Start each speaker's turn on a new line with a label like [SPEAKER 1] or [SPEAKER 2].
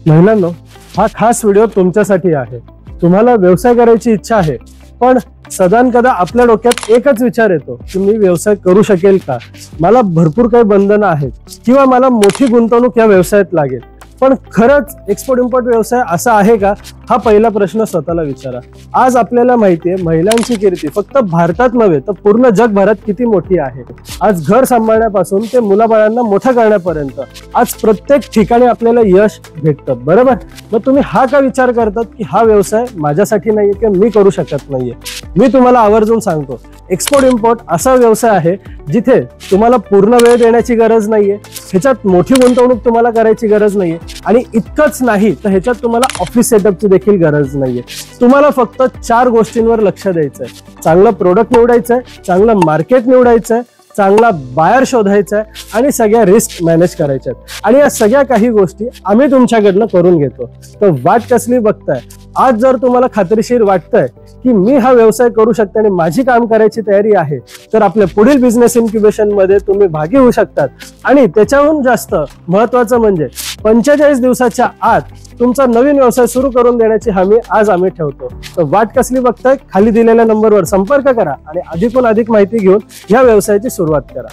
[SPEAKER 1] महिलांनो, हा खास व्हिडिओ तुमच्यासाठी आहे। तुम्हाला व्यवसाय करायची इच्छा आहे, पण सदानकदा आपल्या डोक्यात एकच विचार येतो की मी व्यवसाय करू शकेल का, मला भरपूर काही बंधनं आहेत किंवा मला मोठी गुंतवणूक या व्यवसायात लागेल। पण खरंच एक्सपोर्ट इम्पोर्ट व्यवसाय असा आहे का, हा पहिला प्रश्न स्वतःला विचारा। आज आपल्याला माहिती आहे महिलांची कीर्ती फक्त भारतात नव्हे तर पूर्ण जगभरात किती मोठी आहे। आज घर सांभाळण्यापासून ते मुलाबाळांना मोठं करण्यापर्यंत आज प्रत्येक ठिकाणी आपल्याला यश भेटतं, बरोबर। मग तुम्ही हा का विचार करतात की हा व्यवसाय माझ्यासाठी नाहीये किंवा मी करू शकत नाहीये? मी तुम्हाला आवर्जून सांगतो, एक्सपोर्ट इम्पोर्ट असा व्यवसाय आहे जिथे तुम्हाला पूर्ण वेळ देण्याची गरज नाहीये, ह्याच्यात मोठी गुंतवणूक तुम्हाला करायची गरज नाहीये, आणि इतकंच नाही तर ह्याच्यात तुम्हाला ऑफिस सेटअपची देखील गरज नाहीये। तुम्हाला फक्त 4 गोष्टींवर लक्ष द्यायचंय। चांगलं प्रोडक्ट निवडायचंय, चांगलं मार्केट निवडायचंय, चांगला बायर शोधायचा आहे आणि सगळ्या रिस्क मॅनेज करायच्या आहेत। आणि या सगळ्या काही गोष्टी आम्ही तुमच्याकडनं करून घेतो। तर वाट कसली बघताय? आज जर तुम्हाला खात्रीशीर वाटतंय की मी हा व्यवसाय करू शकते आणि माझी काम करायची तयारी आहे, तर आपल्या पुढील बिझनेस इन्क्युबेशन मध्ये तुम्ही भागी होऊ शकतात। आणि त्याच्याहून जास्त महत्त्वाचं म्हणजे 45 दिवसाच्या आत तुमचा नवीन व्यवसाय सुरू करून देण्याची हमी आज आम्ही ठेवतो। तर वाट कसली बघताय? खाली दिलेल्या नंबरवर संपर्क करा आणि अधिकून अधिक माहिती घेऊन या व्यवसायाची सुरुवात करा।